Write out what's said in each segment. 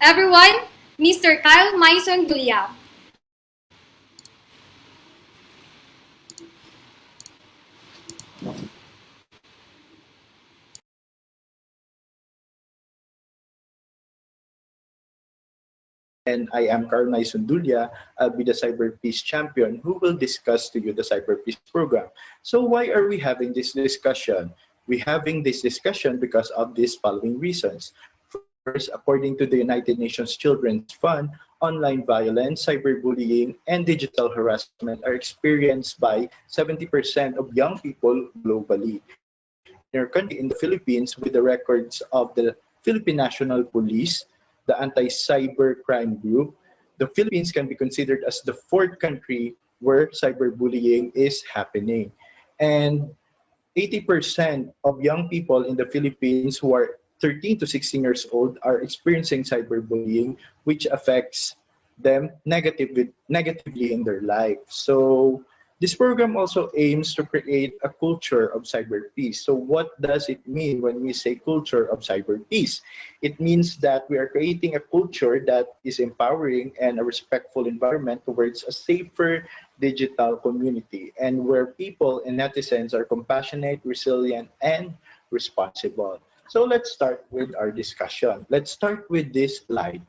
Everyone, Mr. Kyle Myson Dulla. And I am Myson Dulla. I'll be the Cyberpeace Champion who will discuss to you the Cyberpeace program. So why are we having this discussion? We're having this discussion because of these following reasons. First, according to the United Nations Children's Fund, online violence, cyberbullying, and digital harassment are experienced by 70% of young people globally. In our country, in the Philippines, with the records of the Philippine National Police, the anti-cyber crime group, the Philippines can be considered as the fourth country where cyberbullying is happening. And 80% of young people in the Philippines who are 13 to 16 years old are experiencing cyberbullying, which affects them negatively in their life. So this program also aims to create a culture of cyber peace. So what does it mean when we say culture of cyber peace? It means that we are creating a culture that is empowering and a respectful environment towards a safer digital community and where people and netizens are compassionate, resilient, and responsible. So let's start with our discussion. Let's start with this slide.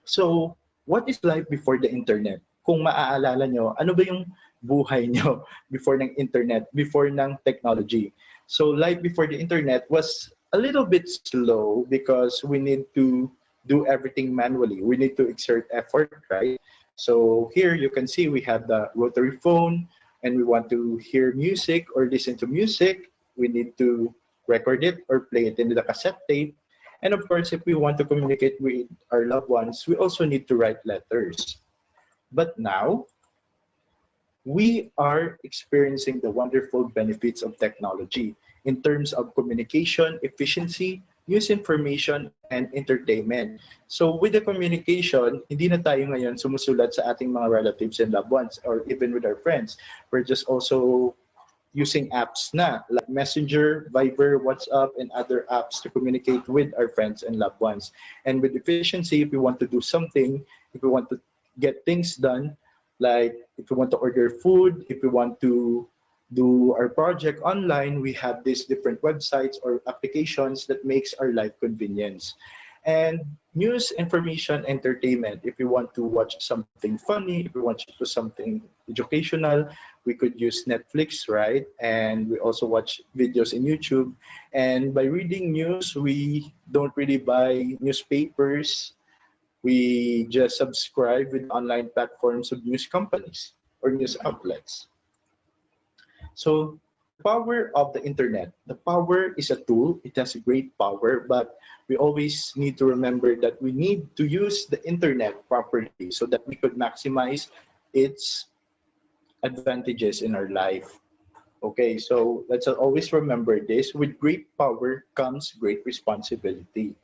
So, what is life before the internet? Kung maaalala nyo, ano ba yung buhay nyo before ng internet, before ng technology? So, life before the internet was a little bit slow because we need to do everything manually. We need to exert effort, right? So, here you can see we have the rotary phone and we want to hear music or listen to music. We need to record it or play it in the cassette tape. And of course, if we want to communicate with our loved ones, we also need to write letters. But now, we are experiencing the wonderful benefits of technology in terms of communication, efficiency, news information, and entertainment. So with the communication, hindi na tayo ngayon sumusulat sa ating mga relatives and loved ones or even with our friends. We're just also using apps na like Messenger, Viber, WhatsApp, and other apps to communicate with our friends and loved ones. And with efficiency, if we want to do something, if we want to get things done, like if we want to order food, if we want to do our project online, we have these different websites or applications that makes our life convenience. And news, information, entertainment. If we want to watch something funny, if we want to do something educational, we could use Netflix, right? And we also watch videos in YouTube. And by reading news, we don't really buy newspapers. We just subscribe with online platforms of news companies or news outlets. So the power of the internet, the power is a tool. It has great power, but we always need to remember that we need to use the internet properly so that we could maximize its advantages in our life. Okay, so let's always remember this. With great power comes great responsibility.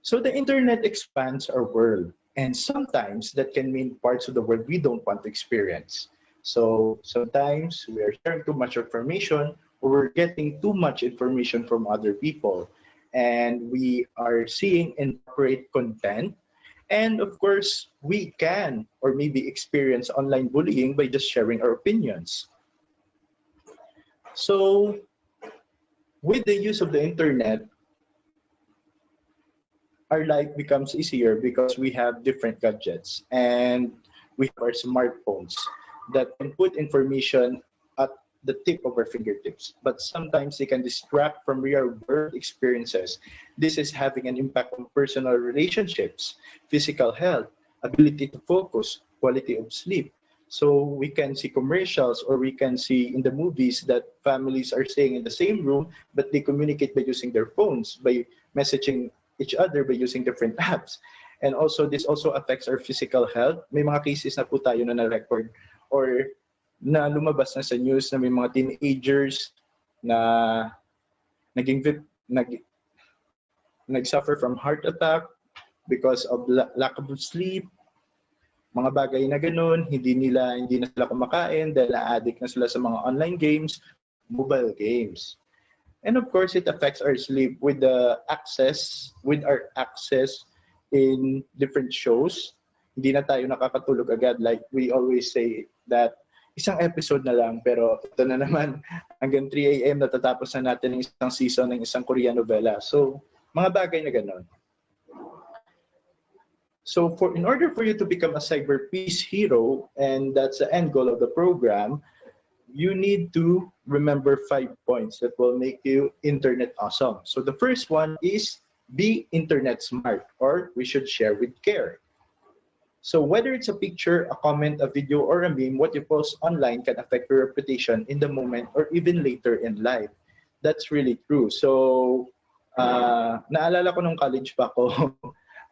So the internet expands our world, and sometimes that can mean parts of the world we don't want to experience. So sometimes we are sharing too much information or we're getting too much information from other people, and we are seeing inappropriate content. And of course, we can or maybe experience online bullying by just sharing our opinions. So with the use of the internet, our life becomes easier because we have different gadgets and we have our smartphones that can put information at the tip of our fingertips. But sometimes they can distract from real world experiences. This is having an impact on personal relationships, physical health, ability to focus, quality of sleep. So we can see commercials or we can see in the movies that families are staying in the same room, but they communicate by using their phones, by messaging each other by using different apps. And also, this also affects our physical health. May mga cases na po tayo na na-record or na lumabas na sa news na may mga teenagers na naging nag-suffer from heart attack because of lack of sleep, mga bagay na ganun, hindi na sila kumakain dahil na-addict na sila sa mga online games, mobile games. And of course, it affects our sleep with our access in different shows. Hindi na tayo nakakatulog agad. Like we always say that isang episode na lang, pero ito na naman, hanggang 3 a.m. natatapos na natin ng isang season ng isang Korean novela. So, mga bagay na ganon. So, in order for you to become a cyberpeace hero, and that's the end goal of the program, you need to remember 5 points that will make you internet awesome. So the first one is be internet smart, or we should share with care. So whether it's a picture, a comment, a video, or a meme, what you post online can affect your reputation in the moment or even later in life. That's really true. So naalala ko nung college pa ko,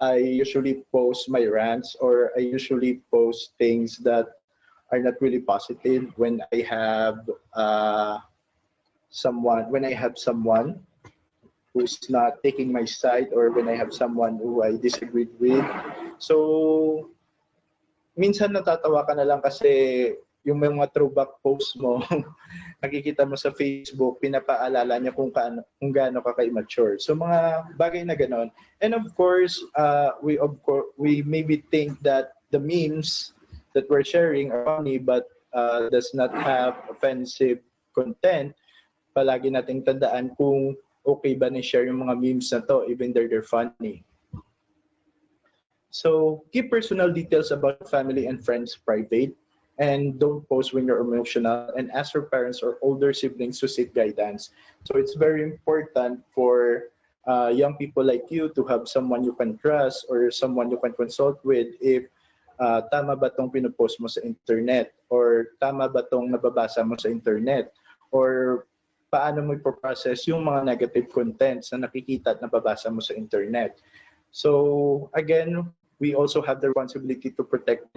I usually post my rants, or I usually post things that are not really positive when I have someone who's not taking my side, or when I have someone who I disagreed with. So minsan natatawa ka na lang kasi yung mga throwback posts mo, nakikita mo sa Facebook, pinapaalala niya kung gaano ka ka-immature. So mga bagay na ganon. And of course, we maybe think that the memes that we're sharing are funny but does not have offensive content. Palagi nating tandaan kung okay ba na-share yung mga memes na to, even though they're funny. So keep personal details about family and friends private, and don't post when you're emotional, and ask your parents or older siblings to seek guidance. So it's very important for young people like you to have someone you can trust or someone you can consult with if tama ba tong pinupost mo sa internet, or tama ba tong nababasa mo sa internet, or paano mo i-process yung mga negative contents na nakikita at nababasa mo sa internet. So again, we also have the responsibility to protect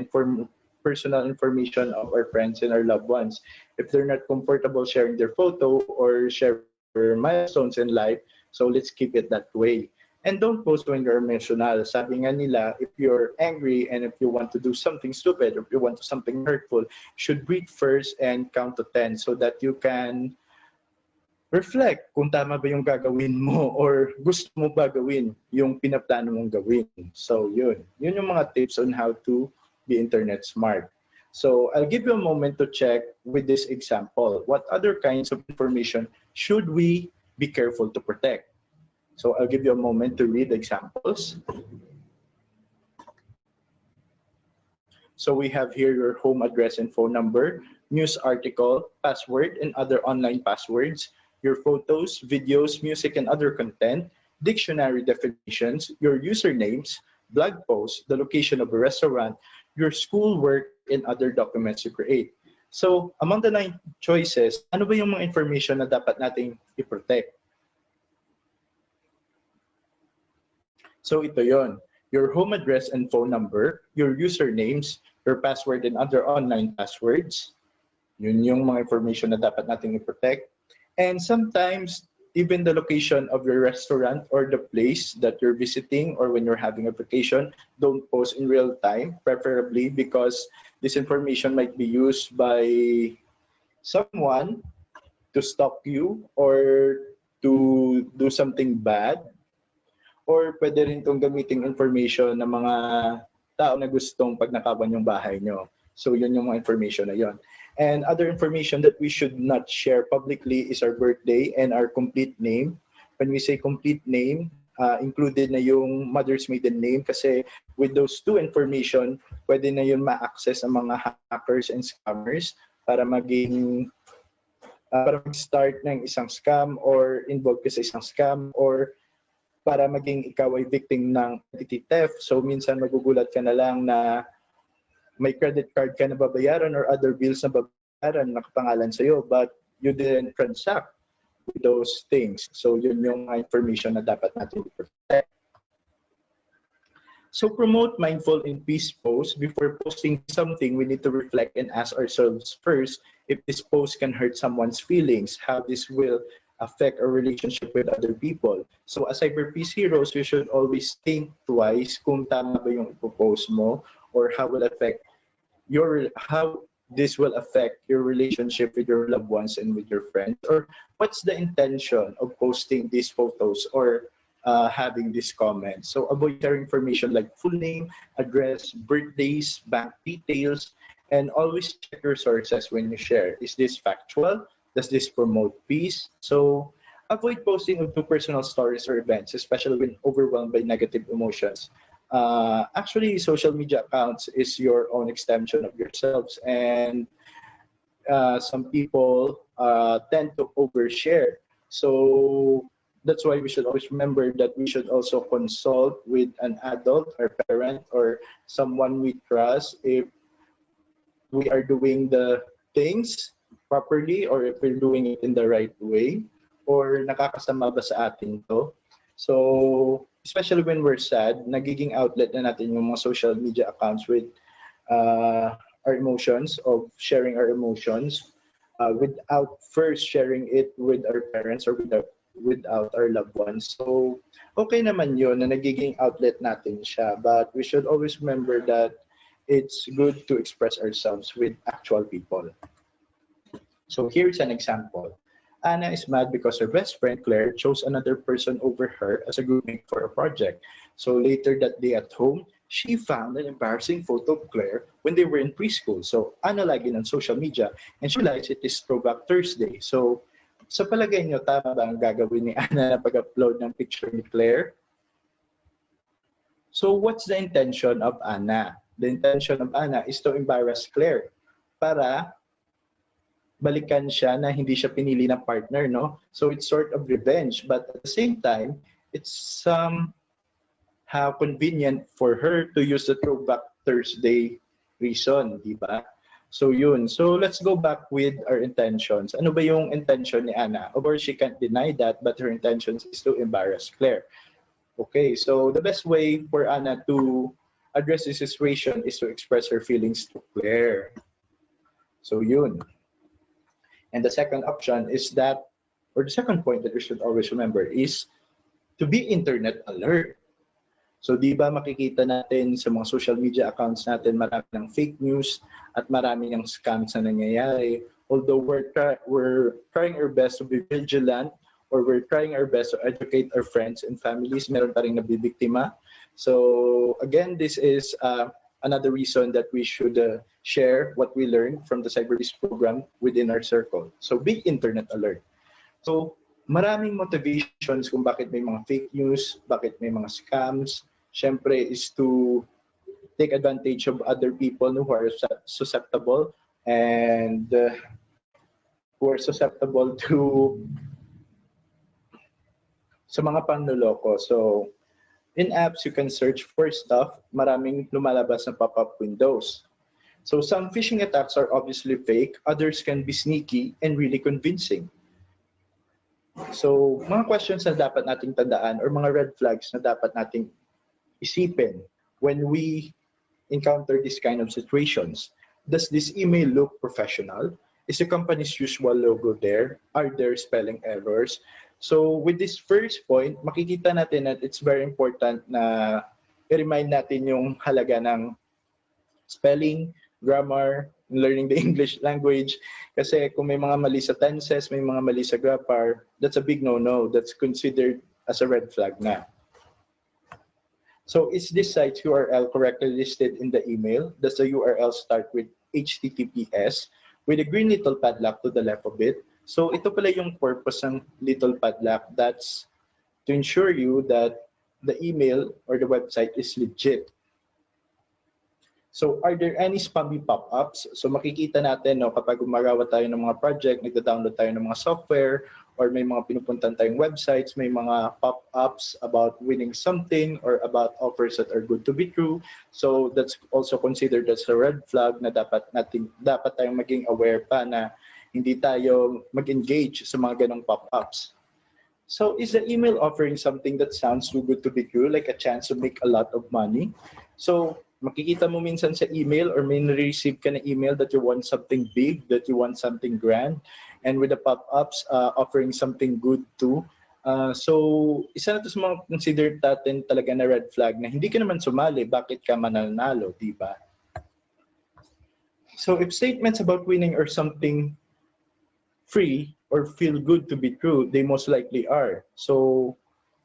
personal information of our friends and our loved ones. If they're not comfortable sharing their photo or share their milestones in life, so let's keep it that way. And don't post when you're emotional. Sabi nga nila, if you're angry and if you want to do something stupid, or if you want to do something hurtful, you should breathe first and count to 10 so that you can reflect kung tama ba yung gagawin mo, or gusto mo ba gawin yung pinaplano mong gawin. So yun yung mga tips on how to be internet smart. So I'll give you a moment to check with this example. What other kinds of information should we be careful to protect? So I'll give you a moment to read the examples. So we have here your home address and phone number, news article, password, and other online passwords, your photos, videos, music, and other content, dictionary definitions, your usernames, blog posts, the location of a restaurant, your school work, and other documents you create. So, among the 9 choices, ano ba yung mga information na dapat nating i-protect? So, ito yon: your home address and phone number, your usernames, your password, and other online passwords. Yun yung mga information na dapat nating i-protect. And sometimes, even the location of your restaurant or the place that you're visiting, or when you're having a vacation, don't post in real time, preferably, because this information might be used by someone to stalk you or to do something bad, or pwede rin itong gamiting information ng mga tao na gustong pagnakawan yung bahay nyo. So yun yung mga information na yun. And other information that we should not share publicly is our birthday and our complete name. When we say complete name, included na yung mother's maiden name, kasi with those 2 information, pwede na yun ma-access ang mga hackers and scammers para mag-start ng isang scam, or involved ka sa isang scam, or para maging ikaw ay victim ng identity theft. So minsan magugulat ka na lang na may credit card ka na babayaran or other bills na babayaran nakapangalan sa'yo, but you didn't transact with those things. So yun yung information na dapat natin i-protect. So promote mindful and peace posts. Before posting something, we need to reflect and ask ourselves first if this post can hurt someone's feelings, how this will affect our relationship with other people. So as cyberpeace heroes, we should always think twice kung tama ba yung ipopost mo, or how will affect this will affect your relationship with your loved ones and with your friends? Or what's the intention of posting these photos or having these comments? So avoid sharing information like full name, address, birthdays, bank details, and always check your sources when you share. Is this factual? Does this promote peace? So avoid posting of too personal stories or events, especially when overwhelmed by negative emotions. Actually, social media accounts is your own extension of yourselves, and some people tend to overshare. So that's why we should always remember that we should also consult with an adult or parent or someone we trust if we are doing the things properly or if we're doing it in the right way or nakakasama ba sa atin to. So, especially when we're sad, nagiging outlet na natin yung mga social media accounts with our emotions, of sharing our emotions without first sharing it with our parents or without our loved ones. So, okay naman yun na nagiging outlet natin siya. But we should always remember that it's good to express ourselves with actual people. So here's an example. Anna is mad because her best friend Claire chose another person over her as a groupmate for a project. So later that day at home, she found an embarrassing photo of Claire when they were in preschool. So Anna login on social media and she realized it is Throwback Thursday. So sa palagay niyo, tama ba ang gagawin ni Anna na pag-upload ng picture ni Claire? So what's the intention of Anna? The intention of Anna is to embarrass Claire para balikan siya na hindi siya pinili ng partner, no? So it's sort of revenge, but at the same time, it's how convenient for her to use the Throwback Thursday reason, di ba? So yun. So let's go back with our intentions. Ano ba yung intention ni Anna? Of course, she can't deny that, but her intentions is to embarrass Claire. Okay, so the best way for Anna to address this situation is to express her feelings to Claire. So yun. And the second option is that, or the second point that we should always remember is to be internet alert. So di ba makikita natin sa mga social media accounts natin marami ng fake news at marami ng scams na nangyayari. Although we're trying our best to be vigilant or we're trying our best to educate our friends and families, meron pa rin nabibiktima. So again, this is another reason that we should share what we learned from the Cyberpeace program within our circle. So be internet alert. So maraming motivations kung bakit may mga fake news, bakit may mga scams. Siyempre is to take advantage of other people who are susceptible and who are susceptible to sa mga panloloko. So in apps, you can search for stuff. Maraming lumalabas na pop-up windows. So some phishing attacks are obviously fake. Others can be sneaky and really convincing. So mga questions na dapat nating tandaan or mga red flags na dapat nating isipin when we encounter this kind of situations. Does this email look professional? Is the company's usual logo there? Are there spelling errors? So with this first point, makikita natin that it's very important na i-remind natin yung halaga ng spelling, grammar, learning the English language. Kasi kung may mga mali sa tenses, may mga mali sa grammar, that's a big no-no. That's considered as a red flag na. So is this site's URL correctly listed in the email? Does the URL start with HTTPS with a green little padlock to the left of it? So ito pala yung purpose ng little padlock. That's to ensure you that the email or the website is legit. So are there any spammy pop-ups? So makikita natin no, kapag gumagawa tayo ng mga project, nagda-download tayo ng mga software, or may mga pinupuntan tayong websites, may mga pop-ups about winning something or about offers that are good to be true. So that's also considered as a red flag na dapat tayong maging aware pa na hindi tayo mag-engage sa mga ganong pop-ups. So is the email offering something that sounds too good to be true, like a chance to make a lot of money? So makikita mo minsan sa email or may receive ka na email that you want something big, that you want something grand, and with the pop-ups offering something good too. So isa na to sa mga considered natin talaga na red flag na hindi ka naman sumali, bakit ka mananalo, di ba? So if statements about winning are something free or feel good to be true, they most likely are. So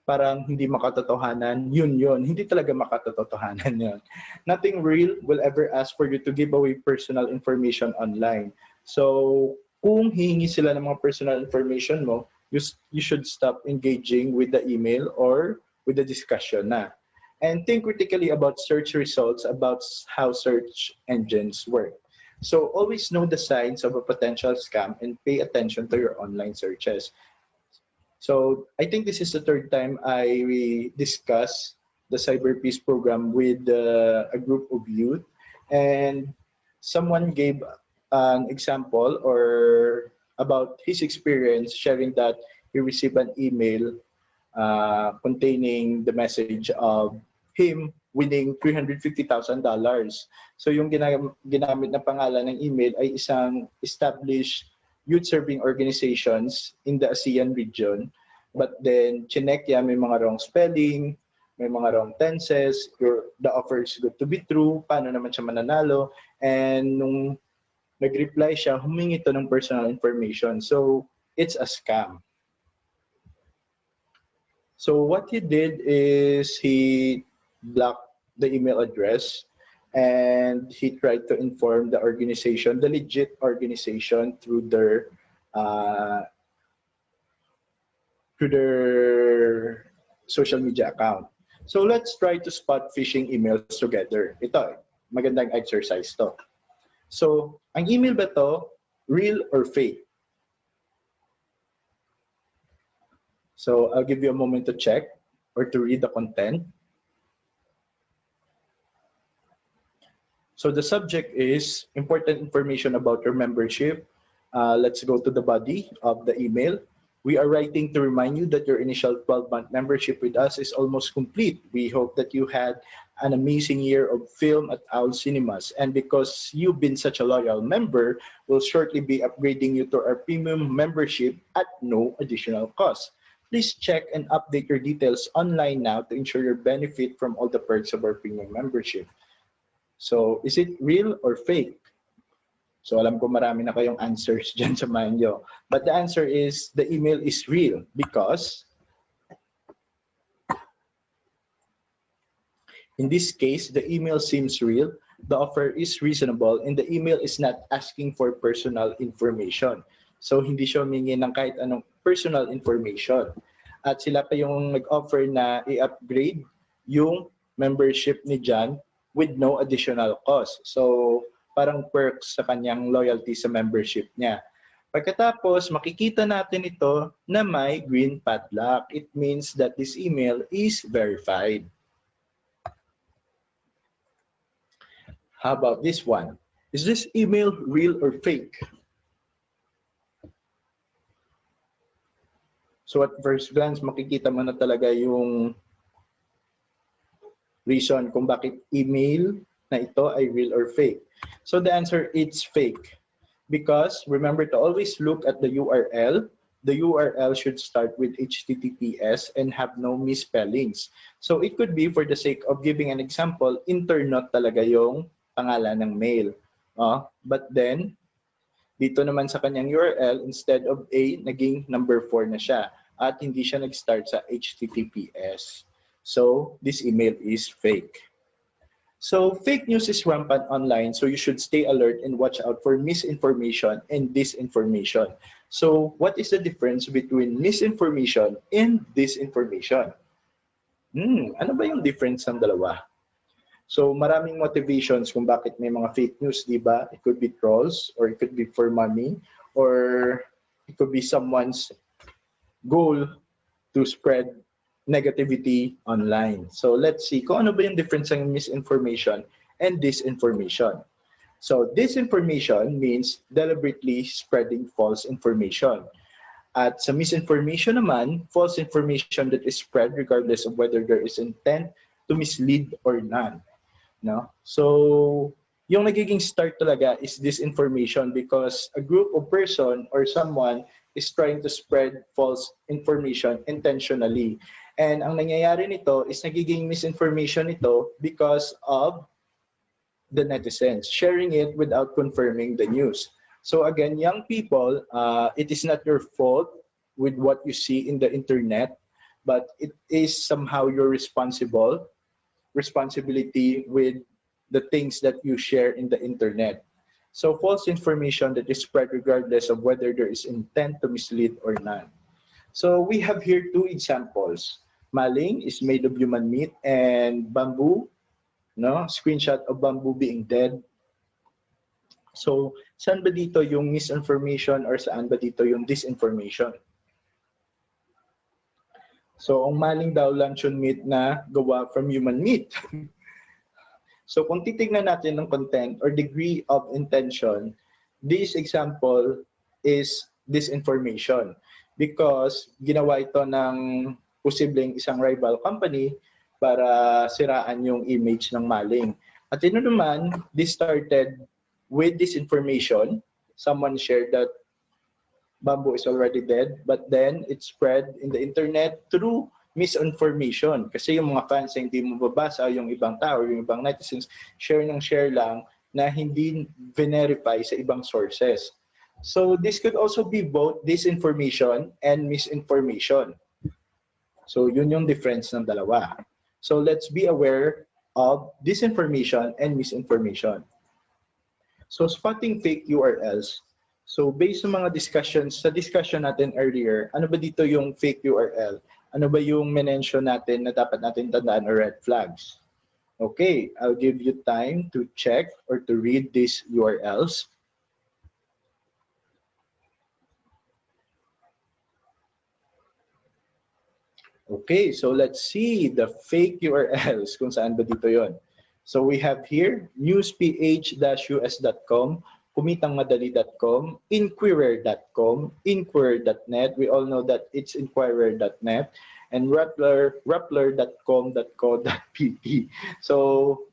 parang hindi makatotohanan, yun. Hindi talaga makatotohanan yun. Nothing real will ever ask for you to give away personal information online. So kung hihingi sila ng mga personal information mo, you should stop engaging with the email or with the discussion na. And think critically about search results, about how search engines work. So always know the signs of a potential scam and pay attention to your online searches. So I think this is the third time I discuss the Cyberpeace program with a group of youth, and someone gave an example or about his experience sharing that he received an email containing the message of him winning $350,000. So yung ginamit na pangalan ng email ay isang established youth serving organizations in the ASEAN region. But then, chinek yan, may mga wrong spelling, may mga wrong tenses, the offer is good to be true, paano naman siya mananalo, and nung nag-reply siya, humingi ito ng personal information. So, it's a scam. So, what he did is he blocked the email address and he tried to inform the organization, the legit organization, through their social media account. So let's try to spot phishing emails together. Ito, magandang exercise to. So, ang email ba to real or fake? So, I'll give you a moment to check or to read the content. So the subject is important information about your membership. Let's go to the body of the email. We are writing to remind you that your initial 12-month membership with us is almost complete. We hope that you had an amazing year of film at Owl Cinemas. And because you've been such a loyal member, we'll shortly be upgrading you to our premium membership at no additional cost. Please check and update your details online now to ensure you benefit from all the perks of our premium membership. So, is it real or fake? So, alam ko marami na kayong answers dyan sa mind nyo. But the answer is, the email is real because in this case, the email seems real, the offer is reasonable, and the email is not asking for personal information. So, hindi siya humingi ng kahit anong personal information. At sila pa yung nag-offer na i-upgrade yung membership ni John with no additional cost. So, parang perks sa kanyang loyalty sa membership niya. Pagkatapos, makikita natin ito na may green padlock. It means that this email is verified. How about this one? Is this email real or fake? So at first glance, makikita mo na talaga yung reason kung bakit email na ito ay real or fake. So the answer, it's fake. Because remember to always look at the URL. The URL should start with HTTPS and have no misspellings. So it could be, for the sake of giving an example, internot talaga yung pangalan ng mail. But then, dito naman sa kanyang URL, instead of A, naging number 4 na siya. At hindi siya nag-start sa HTTPS. So, this email is fake. So, fake news is rampant online, so you should stay alert and watch out for misinformation and disinformation. So, what is the difference between misinformation and disinformation? Ano ba yung difference ng dalawa? So, maraming motivations kung bakit may mga fake news, di ba? It could be trolls, or it could be for money, or it could be someone's goal to spread negativity online. So let's see kung ano ba yung difference ng misinformation and disinformation. So disinformation means deliberately spreading false information. At sa misinformation naman, false information that is spread regardless of whether there is intent to mislead or none. No? So yung nagiging start talaga is disinformation because a group of person or someone is trying to spread false information intentionally. And ang nangyayari nito is nagiging misinformation ito because of the netizens, sharing it without confirming the news. So again, young people, it is not your fault with what you see in the internet, but it is somehow your responsibility with the things that you share in the internet. So false information that is spread regardless of whether there is intent to mislead or not. So we have here two examples. Maling is made of human meat, and bamboo, no? Screenshot of bamboo being dead. So saan ba dito yung misinformation or saan ba dito yung disinformation? So ang maling daw luncheon meat na gawa from human meat. So kung titignan natin ng content or degree of intention, this example is disinformation because ginawa ito ng posibleng isang rival company para siraan yung image ng maling. At ito naman, this started with disinformation. Someone shared that bamboo is already dead, but then it spread in the internet through misinformation. Kasi yung mga fans ay hindi mo babasa, yung ibang tao, yung ibang netizens, share ng share lang na hindi verify sa ibang sources. So this could also be both disinformation and misinformation. So yun yung difference ng dalawa. So let's be aware of disinformation and misinformation. So spotting fake URLs. So based sa mga discussion natin earlier, ano ba dito yung fake URL? Ano ba yung mention natin na dapat natin tandaan or red flags? Okay, I'll give you time to check or to read these URLs. Okay, so let's see the fake URLs kung saan ba dito yon. So we have here newsph-us.com, kumitangmadali.com, inquirer.com, inquirer.net. We all know that it's inquirer.net, and rappler.com.co.pt. So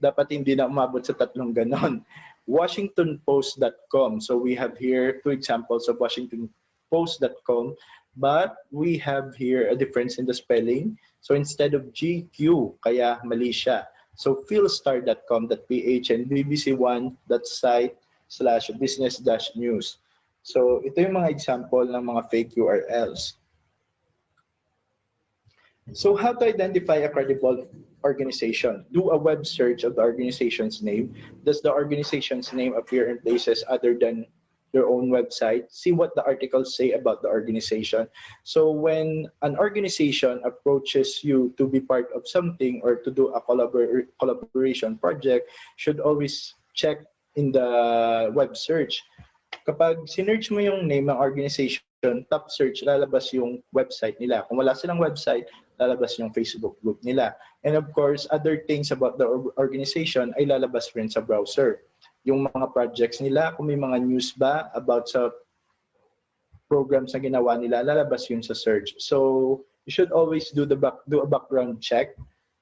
dapat hindi na umabot sa tatlong ganon. washingtonpost.com. So we have here two examples of washingtonpost.com, but we have here a difference in the spelling. So instead of GQ, kaya mali siya. So philstar.com.ph and bbc1.site/business-news. So ito yung mga example ng mga fake URLs. So how to identify a credible organization? Do a web search of the organization's name. Does the organization's name appear in places other than your own website? See what the articles say about the organization. So when an organization approaches you to be part of something or to do a collaboration project, should always check in the web search. Kapag sinearch mo yung name ng organization, top search, lalabas yung website nila. Kung wala silang website, lalabas yung Facebook group nila. And of course, other things about the organization ay lalabas rin sa browser. Yung mga projects nila, kung may mga news ba about sa programs na ginawa nila, lalabas yun sa search. So you should always do a background check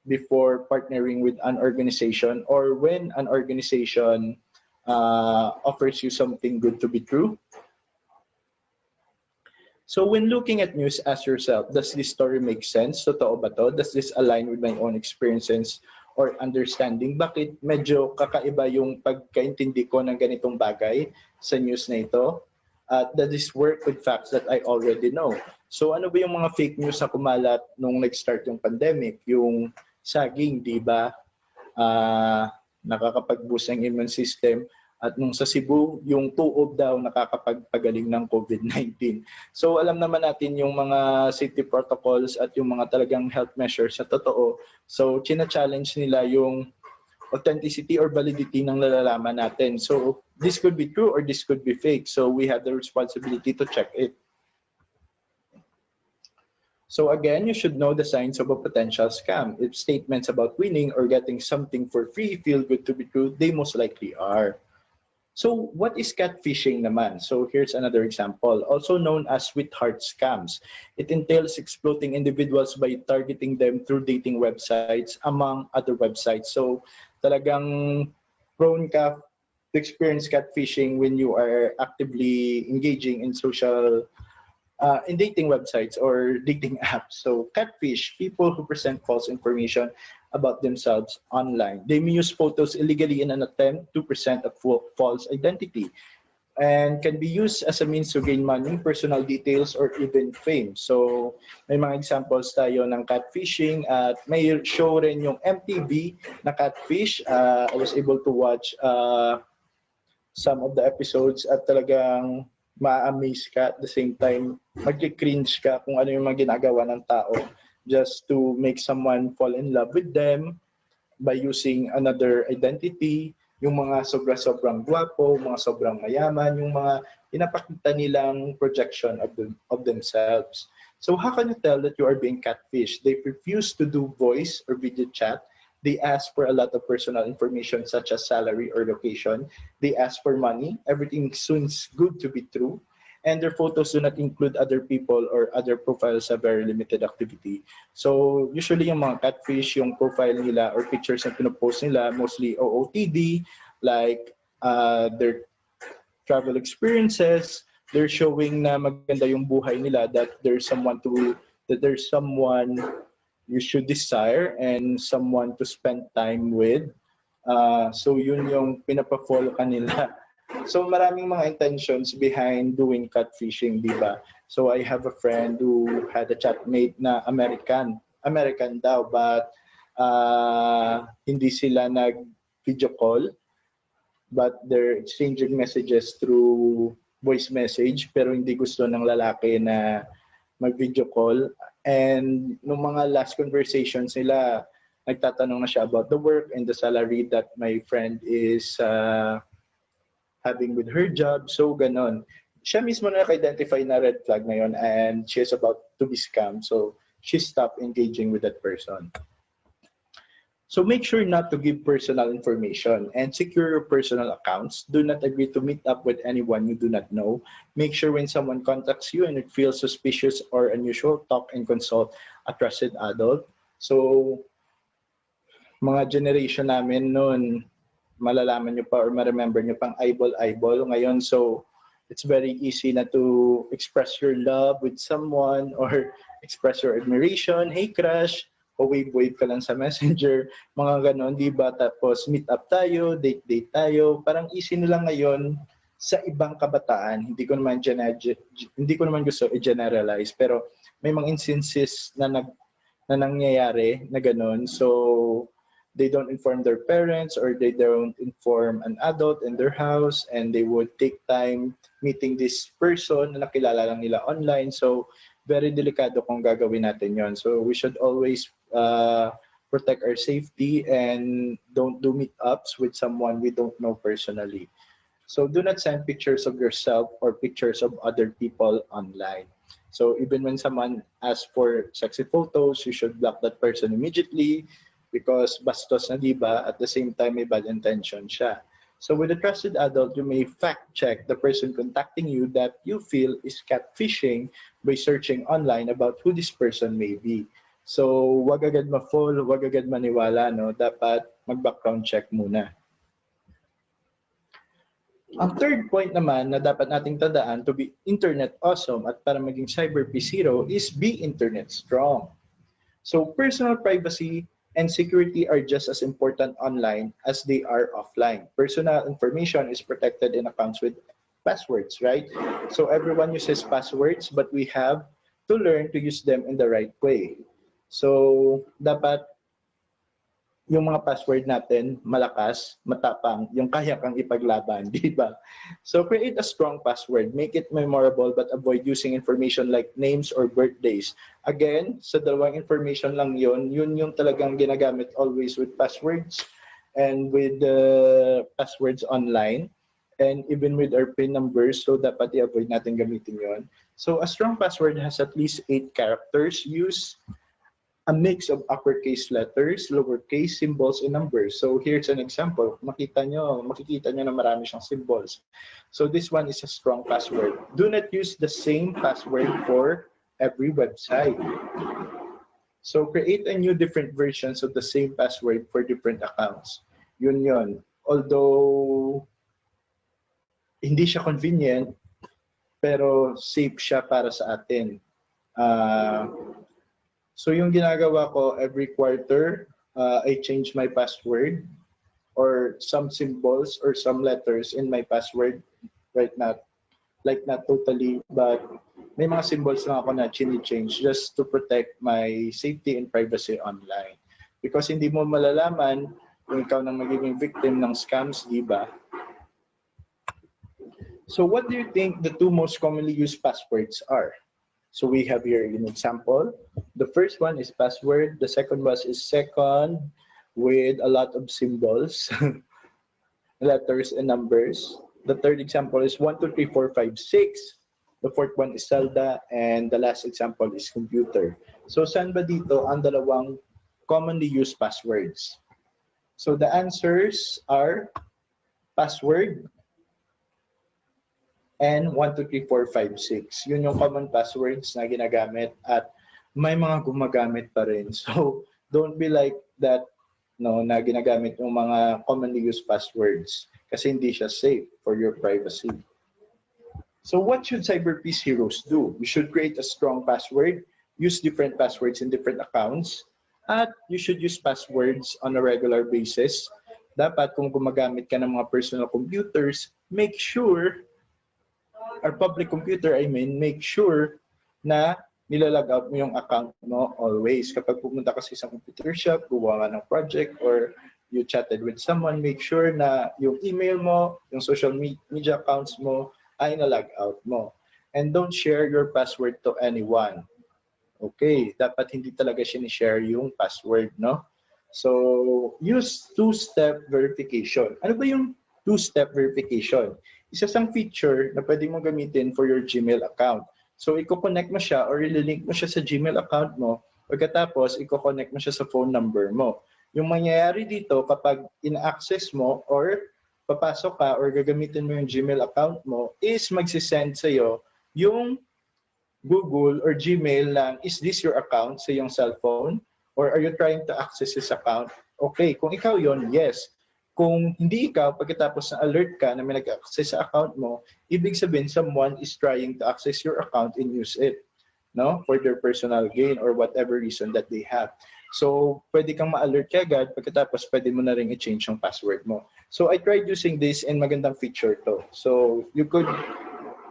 before partnering with an organization, or when an organization offers you something good to be true. So when looking at news, ask yourself, does this story make sense? Totoo ba to? Does this align with my own experiences or understanding? Bakit medyo kakaiba yung pagkaintindi ko ng ganitong bagay sa news na ito? Does this work with facts that I already know? So ano ba yung mga fake news na kumalat nung nag-start yung pandemic? Yung saging, di ba? Nakakapag-boost ng immune system. At nung sa Cebu, yung tuob daw nakakapagpagaling ng COVID-19. So alam naman natin yung mga safety protocols at yung mga talagang health measures sa totoo. So china-challenge nila yung authenticity or validity ng nalalaman natin. So this could be true or this could be fake. So we have the responsibility to check it. So again, you should know the signs of a potential scam. If statements about winning or getting something for free feel good to be true, they most likely are. So what is catfishing naman? So here's another example, also known as sweetheart scams. It entails exploiting individuals by targeting them through dating websites, among other websites. So talagang prone ka to experience catfishing when you are actively engaging in dating websites or dating apps. So catfish, people who present false information about themselves online. They may use photos illegally in an attempt to present a false identity and can be used as a means to gain money, personal details, or even fame. So may mga examples tayo ng catfishing at may show rin yung MTV na catfish. I was able to watch some of the episodes at talagang ma-amaze ka at the same time mag-cringe ka kung ano yung mga ginagawa ng tao just to make someone fall in love with them by using another identity, yung mga sobrang gwapo, mga sobrang mayaman, yung mga pinapakita nilang projection of themselves. So how can you tell that you are being catfished? They refuse to do voice or video chat. They ask for a lot of personal information such as salary or location. They ask for money. Everything seems good to be true. And their photos do not include other people or other profiles of very limited activity. So usually yung mga catfish, yung profile nila or pictures na pinopost nila, mostly OOTD, like their travel experiences, they're showing na maganda yung buhay nila, that there's someone you should desire and someone to spend time with. So yun yung pinapa-follow kanila. So maraming mga intentions behind doing catfishing, di ba? So I have a friend who had a chatmate na American daw, but hindi sila nag-video call, but they're exchanging messages through voice message, pero hindi gusto ng lalaki na mag-video call. And nung mga last conversations nila, nagtatanong na siya about the work and the salary that my friend is having with her job. So ganon. Siya mismo na naka-identify na red flag na yun and she's about to be scammed. So she stopped engaging with that person. So make sure not to give personal information and secure your personal accounts. Do not agree to meet up with anyone you do not know. Make sure when someone contacts you and it feels suspicious or unusual, talk and consult a trusted adult. So mga generation namin noon, malalaman nyo pa or ma-remember nyo pang eyeball ngayon. So it's very easy na to express your love with someone or express your admiration. Hey crush, o wave ka lang sa messenger, mga ganon, di ba? Tapos meet up tayo, date tayo. Parang easy na lang ngayon sa ibang kabataan. Hindi ko naman gusto i-generalize, pero may mga instances na nangyayari na ganon. So they don't inform their parents or they don't inform an adult in their house, and they would take time meeting this person na nakilala lang nila online. So very delikado kung gagawin natin yon. So we should always protect our safety and don't do meetups with someone we don't know personally. So do not send pictures of yourself or pictures of other people online. So even when someone asks for sexy photos, you should block that person immediately, because bastos na, di ba? At the same time, may bad intention siya. So with a trusted adult, you may fact check the person contacting you that you feel is catfishing by searching online about who this person may be. So wag agad ma-fall, wag agad maniwala, no? Dapat mag-background check muna. Ang third point naman na dapat nating tandaan to be internet awesome at para maging Cyberpeace hero is be internet strong. So personal privacy and security are just as important online as they are offline. Personal information is protected in accounts with passwords, right? So everyone uses passwords, but we have to learn to use them in the right way. So dapat yung mga password natin malakas, matapang, yung kaya kang ipaglaban, di ba? So create a strong password, make it memorable, but avoid using information like names or birthdays. Again, sa dalawang information lang yun yung talagang ginagamit always with passwords and with passwords online and even with our PIN numbers, so dapat i-avoid natin gamitin yon. So a strong password has at least 8 characters. Use a mix of uppercase letters, lowercase, symbols, and numbers. So here's an example. Makikita nyo na marami siyang symbols. So this one is a strong password. Do not use the same password for every website. So create a new different versions of the same password for different accounts. Yun. Although hindi siya convenient, pero safe siya para sa atin. So yung ginagawa ko every quarter, I change my password or some symbols or some letters in my password, right? Not totally, but may mga symbols lang ako na change just to protect my safety and privacy online. Because hindi mo malalaman kung ikaw nang magiging victim ng scams, di ba? So what do you think the two most commonly used passwords are? So we have here an example. The first one is password. The second one is second with a lot of symbols, letters and numbers. The third example is 1, 2, 3, 4, 5, 6. The fourth one is Zelda. And the last example is computer. So saan ba dito ang dalawang commonly used passwords? So the answers are password and 1, 2, 3, 4, 5, 6. Yun yung common passwords na ginagamit at may mga gumagamit pa rin. So don't be like that, no, na ginagamit yung mga commonly used passwords kasi hindi siya safe for your privacy. So what should Cyberpeace heroes do? We should create a strong password, use different passwords in different accounts, at you should use passwords on a regular basis. Dapat kung gumagamit ka ng mga personal computers, make sure, or public computer, make sure na nilalog out mo yung account mo always. Kapag pumunta ka sa isang computer shop, gumawa ka ng project, or you chatted with someone, make sure na yung email mo, yung social media accounts mo, ay na-log out mo. And don't share your password to anyone. Okay, dapat hindi talaga sinishare yung password, no? So, use two-step verification. Ano ba yung two-step verification? Isa sang feature na pwede mo gamitin for your Gmail account. So, i-connect mo siya or i-link mo siya sa Gmail account mo. Pagkatapos, i-connect mo siya sa phone number mo. Yung mangyayari dito, kapag in-access mo or papasok ka or gagamitin mo yung Gmail account mo, is magsisend sa'yo yung Google or Gmail lang, is this your account sa iyong cellphone? Or are you trying to access this account? Okay, kung ikaw yon, yes. Kung hindi ikaw, pagkatapos na alert ka na may nag-access sa account mo, ibig sabihin someone is trying to access your account and use it, no, for their personal gain or whatever reason that they have. So, pwede kang ma-alert kagad, pagkatapos pwede mo na rin i-change yung password mo. So, I tried using this and magandang feature to. So, you could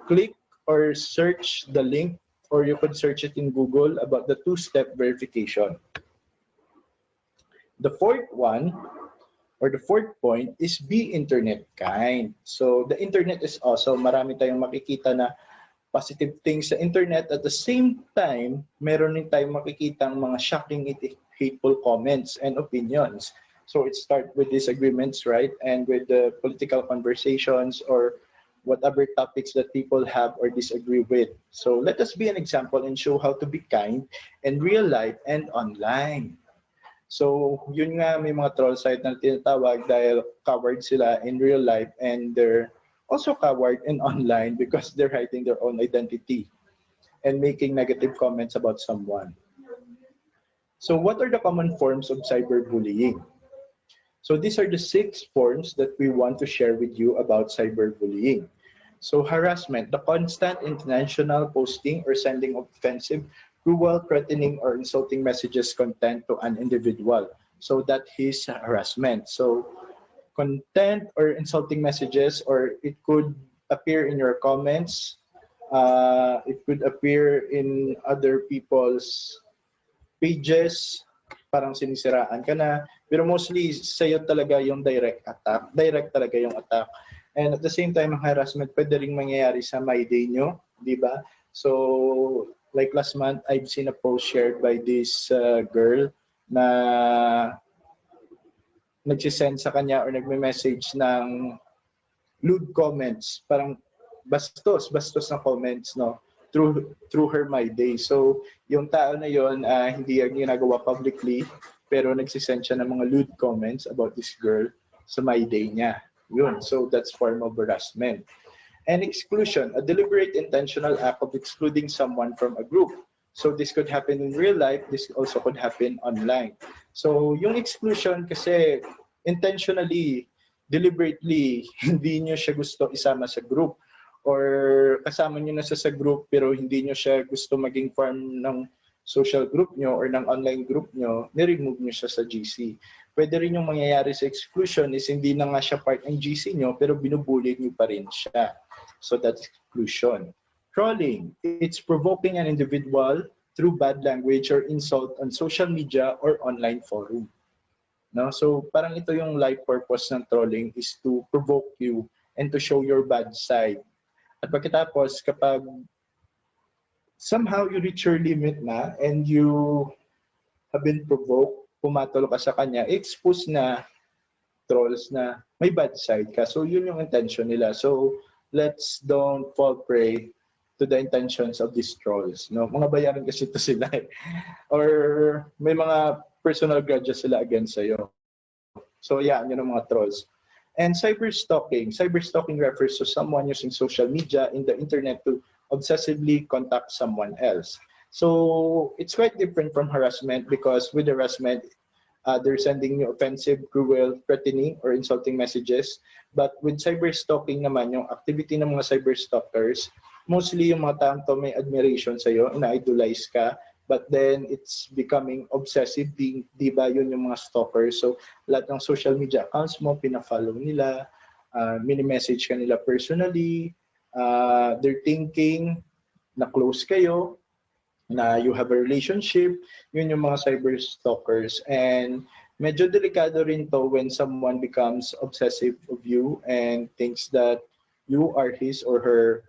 click or search the link or you could search it in Google about the two-step verification. The fourth one, or the fourth point, is be internet kind. So, the internet is awesome. Marami tayong makikita na positive things sa internet. At the same time, meron din tayong makikita ang mga shocking, hateful comments and opinions. So, it starts with disagreements, right? And with the political conversations or whatever topics that people have or disagree with. So, let us be an example and show how to be kind in real life and online. So, yun nga, may mga troll site na tinatawag dahil coward sila in real life and they're also coward in online because they're hiding their own identity and making negative comments about someone. So, what are the common forms of cyberbullying? So, these are the 6 forms that we want to share with you about cyberbullying. So, harassment, the constant intentional posting or sending of offensive, cruel, threatening, or insulting messages content to an individual. So that is harassment. So content or insulting messages, or it could appear in your comments, it could appear in other people's pages, parang sinisiraan ka na, pero mostly sa'yo talaga yung direct talaga yung attack. And at the same time, ang harassment pwede rin mangyayari sa my day nyo, di ba? So, like last month, I've seen a post shared by this girl na nagsisend sa kanya or nagme-message ng lewd comments, parang bastos na comments, no, through her my day. So, yung tao na yon, hindi yan ginagawa publicly, pero nagsisend siya ng mga lewd comments about this girl sa my day niya. Yun. So, that's form of harassment. And exclusion, a deliberate intentional act of excluding someone from a group. So this could happen in real life, this also could happen online. So yung exclusion kasi intentionally, deliberately, hindi nyo siya gusto isama sa group or kasama nyo na sa group pero hindi nyo siya gusto maging form ng social group nyo or ng online group nyo, ni-remove nyo siya sa GC. Pwede rin yung mangyayari sa exclusion is hindi na nga siya part ng GC nyo pero binubully nyo pa rin siya. So that's exclusion. Trolling, it's provoking an individual through bad language or insult on social media or online forum. No? So parang ito yung life purpose ng trolling is to provoke you and to show your bad side. At pagkatapos, kapag somehow you reach your limit na and you have been provoked, pumatol ka sa kanya, expose na trolls na may bad side ka. So yun yung intention nila. So let's don't fall prey to the intentions of these trolls. No? Mga bayaran kasi ito sila. Or may mga personal grudges sila against sa'yo. So yeah, yun ang mga trolls. And cyberstalking. Cyberstalking refers to someone using social media in the internet to obsessively contact someone else. So it's quite different from harassment because with harassment, they're sending you offensive, cruel, threatening, or insulting messages. But with cyberstalking naman, yung activity ng mga cyberstalkers, mostly yung mga taong to may admiration sa'yo, ina-idolize ka, but then it's becoming obsessive, di ba yun yung mga stalkers. So lahat ng social media accounts mo, pina-follow nila, mini-message ka nila personally, they're thinking na close kayo, na you have a relationship, yun yung mga cyberstalkers. And medyo delikado rin to when someone becomes obsessive of you and thinks that you are his or her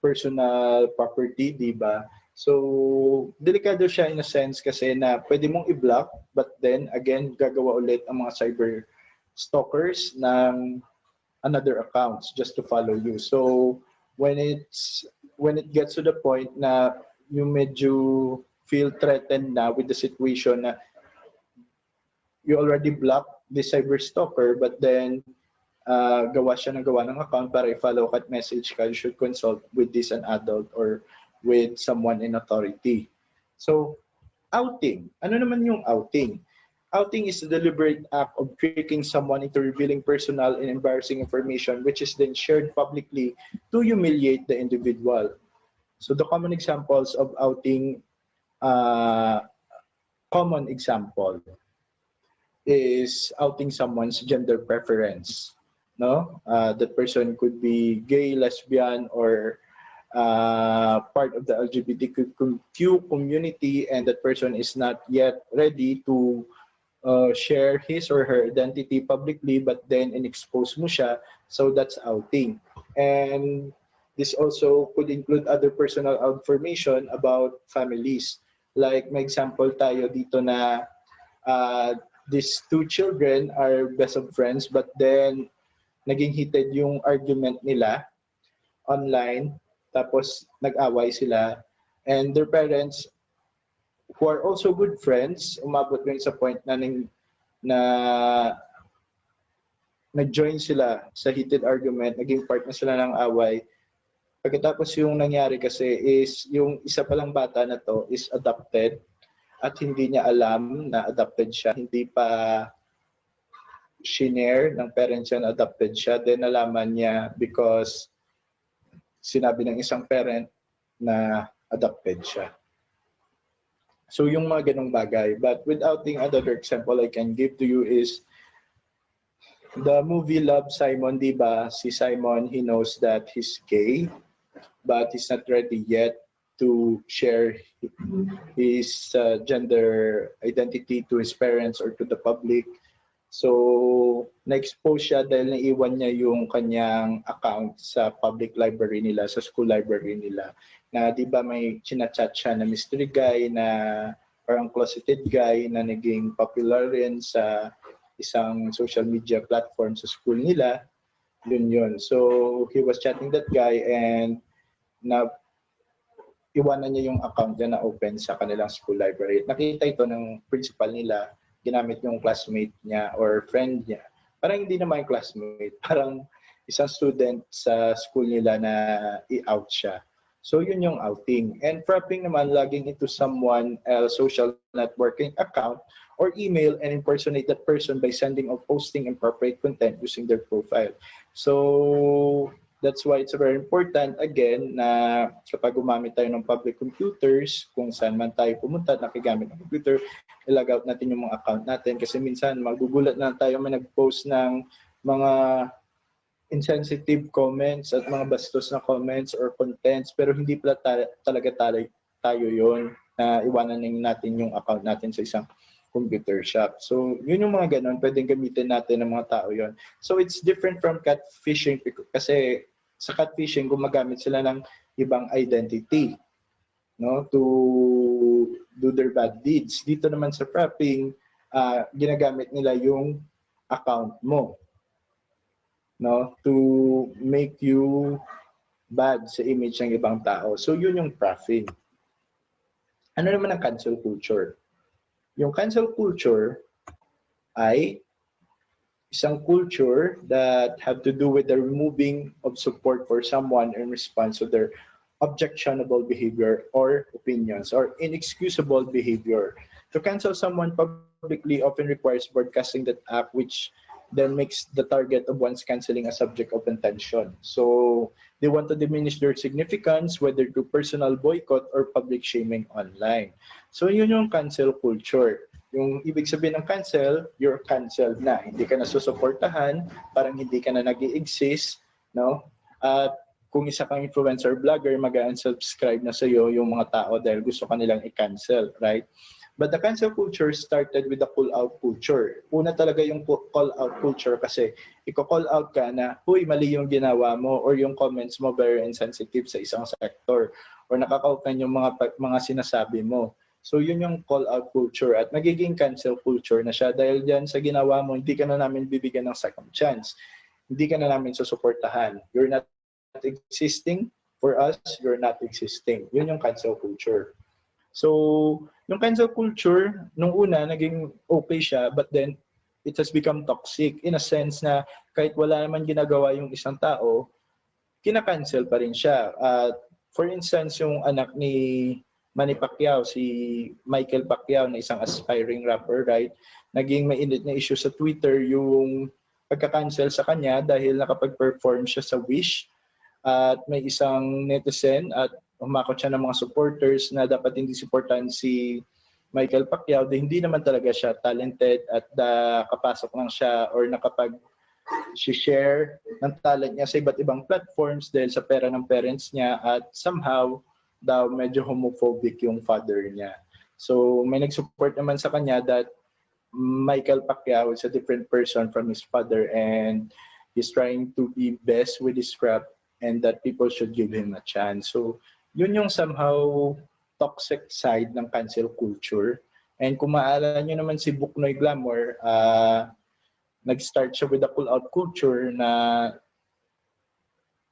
personal property, di ba? So, delikado siya in a sense kasi na pwede mong i-block, but then again, gagawa ulit ang mga cyber stalkers ng another accounts just to follow you. So, when it gets to the point na you medyo feel threatened na with the situation na you already blocked the cyber stalker, but then gawa ng account para i-follow ka at message ka, you should consult with this an adult or with someone in authority. So, outing. Ano naman yung outing? Outing is the deliberate act of tricking someone into revealing personal and embarrassing information which is then shared publicly to humiliate the individual. So, the common examples of outing, common example is outing someone's gender preference. No, that person could be gay, lesbian, or part of the LGBTQ community, and that person is not yet ready to share his or her identity publicly, but then in-expose mo siya, so that's outing. And this also could include other personal information about families. Like, may example tayo dito na these two children are best of friends, but then naging heated yung argument nila online, tapos nag-away sila, and their parents, who are also good friends, umabot rin sa point na nag-join sila sa heated argument, naging part na sila ng away. Pagkatapos yung nangyari kasi is, yung isa palang bata na to is adopted, at hindi niya alam na adopted siya, hindi pa shinare ng parents niya na adopted siya, then nalaman niya because sinabi ng isang parent na adopted siya. So yung mga ganong bagay. But without the other example I can give to you is the movie Love, Symon, di ba? Si Symon, he knows that he's gay, but he's not ready yet to share his gender identity to his parents or to the public. So, na-expose siya dahil naiwan niya yung kanyang account sa public library nila, sa school library nila. Na di ba may chinachat siya na mystery guy, na parang closeted guy na naging popular rin sa isang social media platform sa school nila. Yun. So, he was chatting that guy and iwanan niya yung account niya na open sa kanilang school library. Nakita ito ng principal nila, ginamit yung classmate niya or friend niya. Parang hindi naman yung classmate, parang isang student sa school nila na i-out siya. So yun yung outing. And frapping naman, logging into someone else social networking account or email and impersonate that person by sending or posting inappropriate content using their profile. So That's why it's very important, again, na kapag gumamit tayo ng public computers, kung saan man tayo pumunta, nakigamit ng computer, ilag out natin yung mga account natin. Kasi minsan, magugulat na tayo may nag-post ng mga insensitive comments at mga bastos na comments or contents, pero hindi pala talaga tayo yon na iwanan natin yung account natin sa isang computer shop. So, yun yung mga ganun, pwedeng gamitin natin ng mga tao yon. So, it's different from catfishing kasi sa catfishing, gumagamit sila ng ibang identity, no, to do their bad deeds. Dito naman sa frapping, ginagamit nila yung account mo, no, to make you bad sa image ng ibang tao. So, yun yung frapping. Ano naman ang cancel culture? Yung cancel culture ay isang culture that have to do with the removing of support for someone in response to their objectionable behavior or opinions or inexcusable behavior. To cancel someone publicly often requires broadcasting that act, which then makes the target of one's canceling a subject of intention. So they want to diminish their significance, whether through personal boycott or public shaming online. So yun yung cancel culture. Yung ibig sabihin ng cancel, you're canceled na. Hindi ka na susuportahan, parang hindi ka na nag-i-exist, no? At kung isa kang influencer vlogger, mag-unsubscribe na sa'yo yung mga tao dahil gusto ka nilang i-cancel, right? But the cancel culture started with the call-out culture. Una talaga yung call-out culture kasi i-call out ka na, huy, mali yung ginawa mo or yung comments mo very insensitive sa isang sector or nakakautan yung mga sinasabi mo. So yun yung call-out culture at magiging cancel culture na siya dahil dyan sa ginawa mo, hindi ka na namin bibigyan ng second chance. Hindi ka na namin susuportahan. You're not existing for us, you're not existing. Yun yung cancel culture. So, yung cancel culture, nung una, naging okay siya, but then it has become toxic in a sense na kahit wala naman ginagawa yung isang tao, kina-cancel pa rin siya. For instance, yung anak ni Manny Pacquiao, si Michael Pacquiao, na isang aspiring rapper, right? Naging mainit na issue sa Twitter yung pagka-cancel sa kanya dahil nakapag-perform siya sa Wish at may isang netizen at humakot siya ng mga supporters na dapat hindi supportan si Michael Pacquiao dahil hindi naman talaga siya talented at kapasok lang siya or nakapag-share ng talent niya sa iba't ibang platforms dahil sa pera ng parents niya at somehow daw medyo homophobic yung father niya. So may nag-support naman sa kanya that Michael Pacquiao is a different person from his father and he's trying to be best with his craft and that people should give him a chance. So yun yung somehow toxic side ng cancel culture. And kung maalala nyo naman si Buknoy Glamour, nag-start siya with the pull-out culture na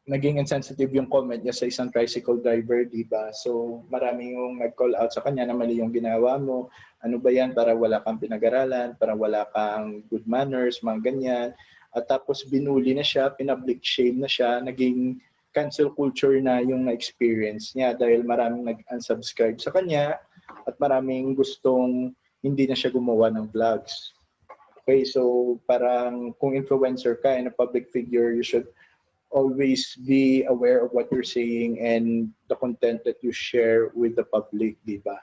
naging insensitive yung comment niya sa isang tricycle driver, di ba? So marami yung nag-call out sa kanya na mali yung ginawa mo. Ano ba yan? Para wala kang pinag-aralan, para wala kang good manners, mga ganyan. At tapos binuli na siya, pinablik shame na siya, naging cancel culture na yung na-experience niya dahil maraming nag-unsubscribe sa kanya at maraming gustong hindi na siya gumawa ng vlogs. Okay, so parang kung influencer ka and a public figure, you should always be aware of what you're saying and the content that you share with the public, di ba?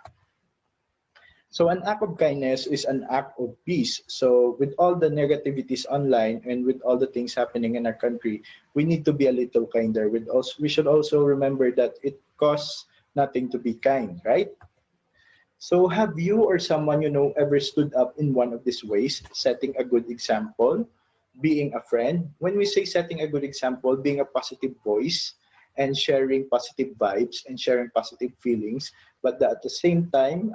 So an act of kindness is an act of peace. So with all the negativities online and with all the things happening in our country, we need to be a little kinder. We should also remember that it costs nothing to be kind, right? So have you or someone you know ever stood up in one of these ways, setting a good example, being a friend? When we say setting a good example, being a positive voice, and sharing positive vibes and sharing positive feelings, but at the same time,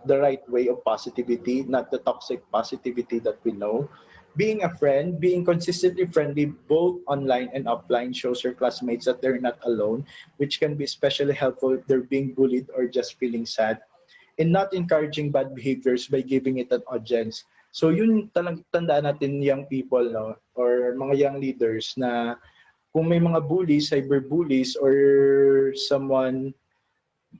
the right way of positivity, not the toxic positivity that we know. Being a friend, being consistently friendly both online and offline shows your classmates that they're not alone, which can be especially helpful if they're being bullied or just feeling sad. And not encouraging bad behaviors by giving it an audience. So yun talagang tandaan natin young people, no, or mga young leaders na kung may mga bullies, cyberbullies, or someone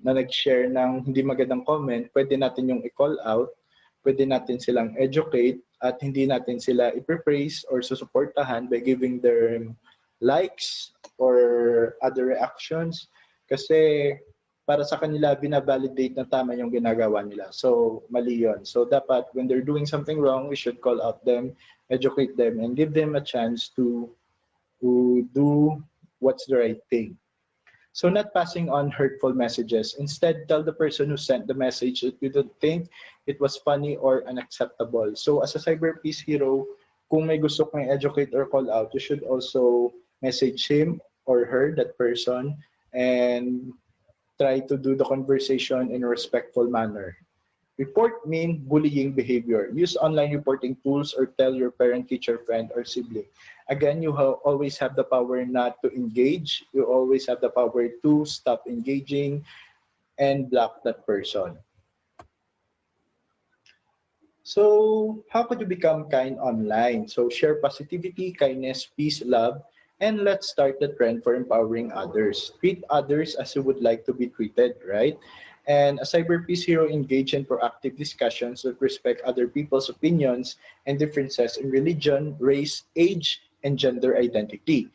na nag-share ng hindi magandang comment, pwede natin yung i-call out, pwede natin silang educate, at hindi natin sila i-praise or susuportahan by giving them likes or other reactions kasi para sa kanila binabalidate na tama yung ginagawa nila. So mali yun. So dapat when they're doing something wrong, we should call out them, educate them, and give them a chance to do what's the right thing. So not passing on hurtful messages. Instead, tell the person who sent the message that you don't think it was funny or unacceptable. So as a cyberpeace hero, kung may gusto kang educate or call out, you should also message him or her, that person, and try to do the conversation in a respectful manner. Report mean bullying behavior. Use online reporting tools or tell your parent, teacher, friend, or sibling. Again, you always have the power not to engage. You always have the power to stop engaging and block that person. So, how could you become kind online? So, share positivity, kindness, peace, love, and let's start the trend for empowering others. Treat others as you would like to be treated, right? And a cyberpeace hero engage in proactive discussions that respect other people's opinions and differences in religion, race, age, and gender identity.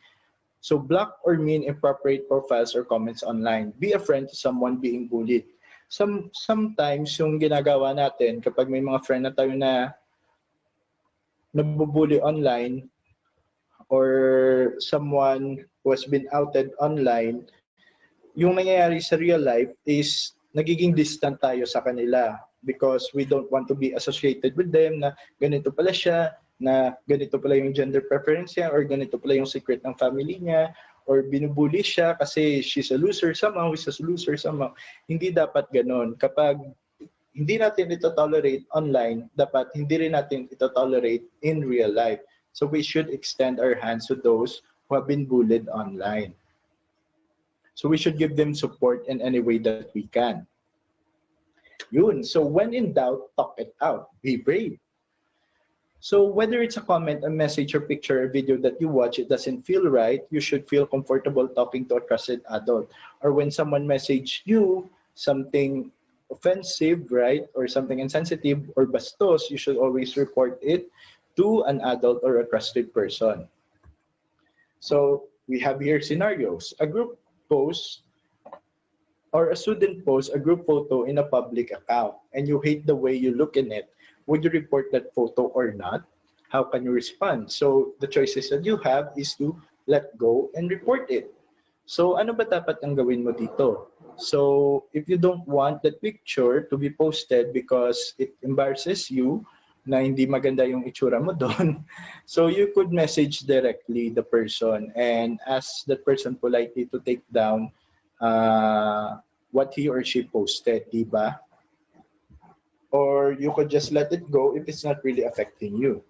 So block or mean inappropriate profiles or comments online. Be a friend to someone being bullied. Sometimes yung ginagawa natin kapag may mga friend na tayo na nabubully online or someone who has been outed online, yung nangyayari sa real life is nagiging distant tayo sa kanila because we don't want to be associated with them na ganito pala siya, na ganito pala yung gender preference niya, or ganito pala yung secret ng family niya, or binubuli siya kasi she's a loser somehow, he's a loser somehow. Hindi dapat ganon. Kapag hindi natin ito tolerate online, dapat hindi rin natin ito tolerate in real life. So we should extend our hands to those who have been bullied online. So we should give them support in any way that we can. Yun. So when in doubt, talk it out. Be brave. So whether it's a comment, a message, or picture, or video that you watch, it doesn't feel right, you should feel comfortable talking to a trusted adult. Or when someone message you something offensive, right, or something insensitive or bastos, you should always report it to an adult or a trusted person. So we have here scenarios. A group post or a student posts a group photo in a public account and you hate the way you look in it, would you report that photo or not? How can you respond? So the choices that you have is to let go and report it. So ano ba dapat ang gawin mo dito? So if you don't want that picture to be posted because it embarrasses you, na hindi maganda yung itsura mo doon, so you could message directly the person and ask that person politely to take down what he or she posted, di ba? Or you could just let it go if it's not really affecting you.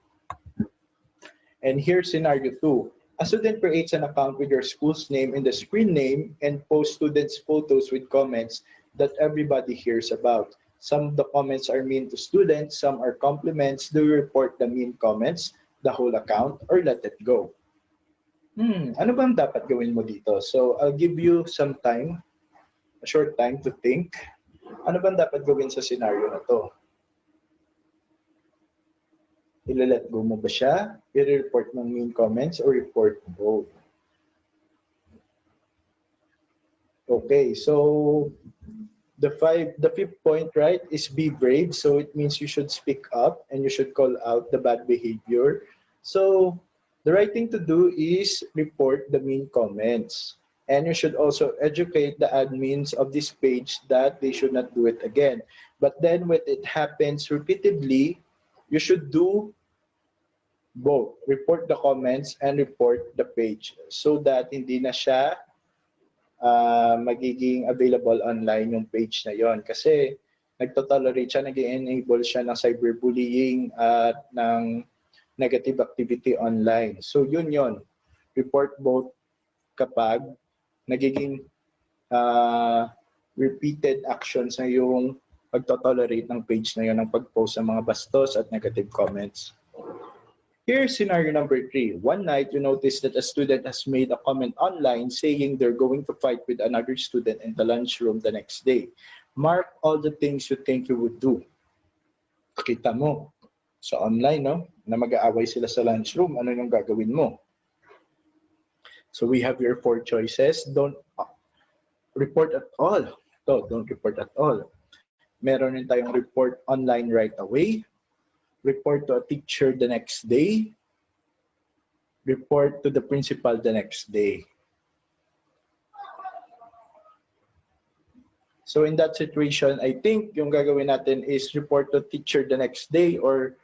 And here's scenario 2. A student creates an account with your school's name and the screen name and posts students' photos with comments that everybody hears about. Some of the comments are mean to students, some are compliments. Do you report the mean comments, the whole account, or let it go? Ano bang dapat gawin mo dito? So I'll give you some time, a short time to think. Ano bang dapat gawin sa scenario na to? Ila-let go mo ba siya? I-report ng mean comments or report both? Okay, so the fifth point, right, is be brave. So it means you should speak up and you should call out the bad behavior. So the right thing to do is report the mean comments. And you should also educate the admins of this page that they should not do it again. But then when it happens repeatedly, you should do both. Report the comments and report the page so that hindi na siya magiging available online yung page na yon. Kasi nagtotolerate siya, nag-enable siya ng cyberbullying at ng negative activity online. So yun yon. Report both kapag nagiging repeated actions na yung pagtotolerate ng page na yun ng pag-post ng mga bastos at negative comments. Here's scenario number 3. One night, you notice that a student has made a comment online saying they're going to fight with another student in the lunchroom the next day. Mark all the things you think you would do. Kita mo sa online, no, na mag-aaway sila sa lunchroom, ano yung gagawin mo? So we have your 4 choices. Don't report at all. Don't report at all. Meron din tayong report online right away, report to a teacher the next day, report to the principal the next day. So in that situation, I think yung gagawin natin is report to teacher the next day, or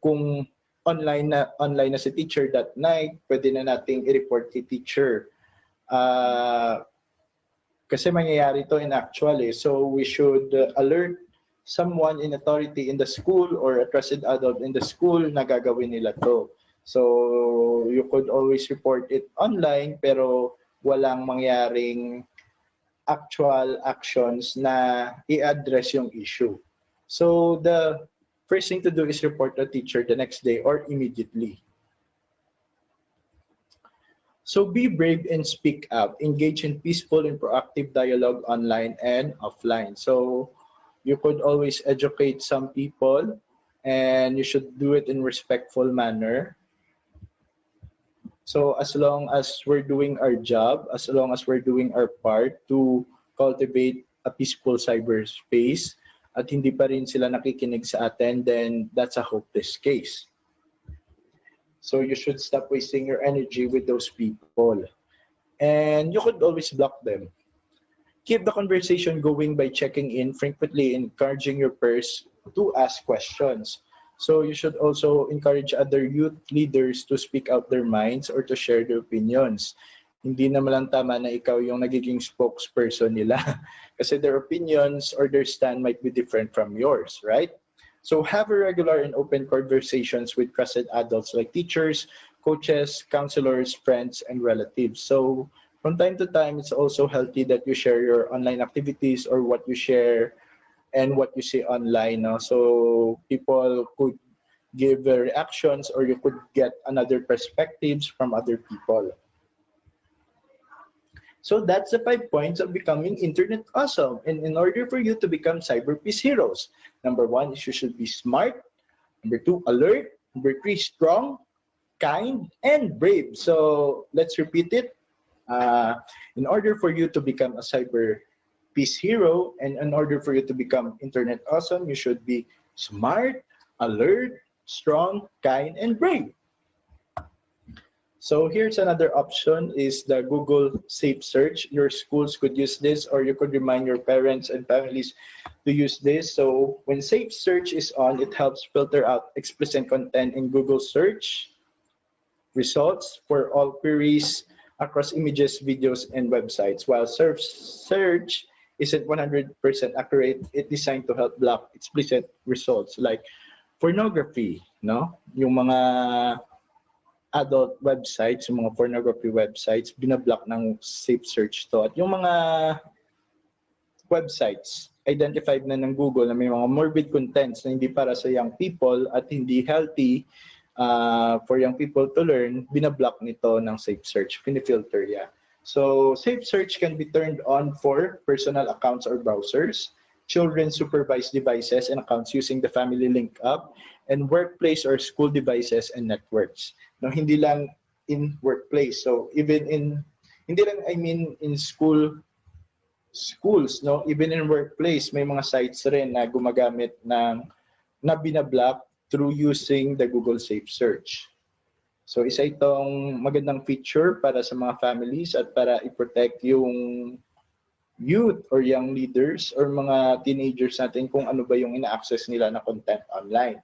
kung online na si teacher that night, pwede na nating i-report kay teacher. Kasi mangyayari to in actually. So we should alert someone in authority in the school or a trusted adult in the school na gagawin nila to. So you could always report it online, pero walang mangyaring actual actions na i-address yung issue. So the first thing to do is report to teacher the next day or immediately. So be brave and speak up. Engage in peaceful and proactive dialogue online and offline. So you could always educate some people, and you should do it in respectful manner. So as long as we're doing our job, as long as we're doing our part to cultivate a peaceful cyberspace, at hindi pa rin sila nakikinig sa atin, then that's a hopeless case. So you should stop wasting your energy with those people. And you could always block them. Keep the conversation going by checking in frequently, encouraging your peers to ask questions. So you should also encourage other youth leaders to speak out their minds or to share their opinions. Hindi naman lang tama na ikaw yung nagiging spokesperson nila kasi their opinions or their stand might be different from yours, right? So have a regular and open conversations with trusted adults like teachers, coaches, counselors, friends, and relatives. So from time to time, it's also healthy that you share your online activities or what you share and what you see online. No? So people could give their reactions, or you could get another perspectives from other people. So that's the 5 points of becoming internet awesome. And in order for you to become Cyberpeace heroes, number 1 is you should be smart. Number 2, alert. Number 3, strong, kind, and brave. So let's repeat it. In order for you to become a Cyberpeace hero, and in order for you to become internet awesome, you should be smart, alert, strong, kind, and brave. So here's another option is the Google Safe Search. Your schools could use this, or you could remind your parents and families to use this. So when Safe Search is on, it helps filter out explicit content in Google search results for all queries across images, videos, and websites. While search isn't 100% accurate, it's designed to help block explicit results like pornography, no? Yung mga adult websites, yung mga pornography websites, binablock ng Safe Search to. At yung mga websites identified na ng Google na may mga morbid contents na hindi para sa young people at hindi healthy for young people to learn, binablock nito ng Safe Search, pinifilter ya. So Safe Search can be turned on for personal accounts or browsers, children supervised devices and accounts using the Family Link app, and workplace or school devices and networks. No, hindi lang in workplace. So even hindi lang, I mean in schools, no, even in workplace, may mga sites rin na gumagamit na binablock through using the Google Safe Search. So isa itong magandang feature para sa mga families at para i-protect yung youth or young leaders or mga teenagers natin kung ano ba yung ina-access nila na content online.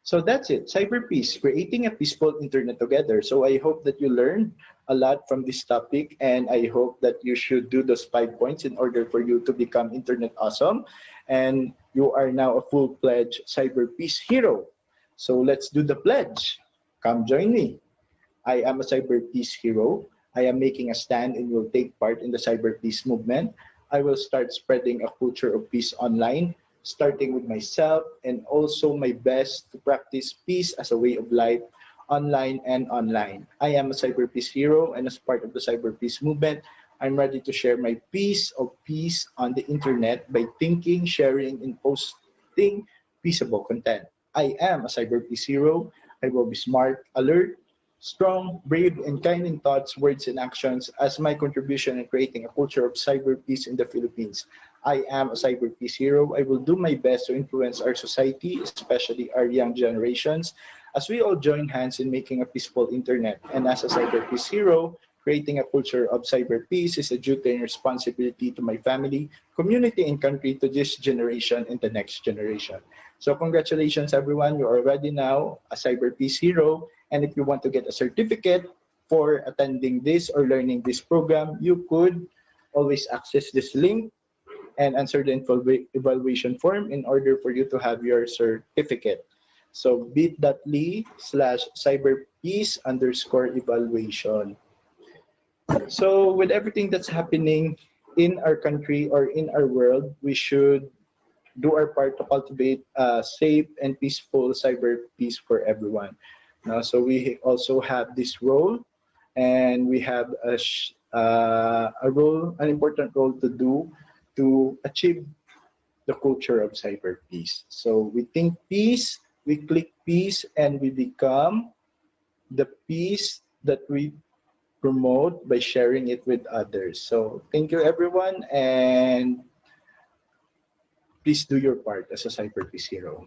So that's it, Cyberpeace, creating a peaceful internet together. So I hope that you learned a lot from this topic, and I hope that you should do those 5 points in order for you to become internet awesome. And you are now a full-fledged Cyberpeace hero. So let's do the pledge. Come join me. I am a Cyberpeace hero. I am making a stand and will take part in the Cyberpeace movement. I will start spreading a culture of peace online, starting with myself, and also my best to practice peace as a way of life online and online. I am a Cyberpeace hero, and as part of the Cyberpeace movement, I'm ready to share my piece of peace on the internet by thinking, sharing, and posting peaceable content. I am a Cyberpeace hero. I will be smart, alert, strong, brave, and kind in thoughts, words, and actions as my contribution in creating a culture of cyber peace in the Philippines. I am a cyber peace hero. I will do my best to influence our society, especially our young generations, as we all join hands in making a peaceful internet. And as a cyber peace hero, creating a culture of cyber peace is a duty and responsibility to my family, community, and country, to this generation and the next generation. So congratulations, everyone. You are already now a cyber peace hero. And if you want to get a certificate for attending this or learning this program, you could always access this link and answer the evaluation form in order for you to have your certificate. So bit.ly/cyberpeace_evaluation. So with everything that's happening in our country or in our world, we should do our part to cultivate a safe and peaceful cyber peace for everyone. So we also have this role, and we have an important role to do to achieve the culture of cyber peace. So we think peace, we click peace, and we become the peace that we promote by sharing it with others. So thank you, everyone, and please do your part as a cyber peace hero.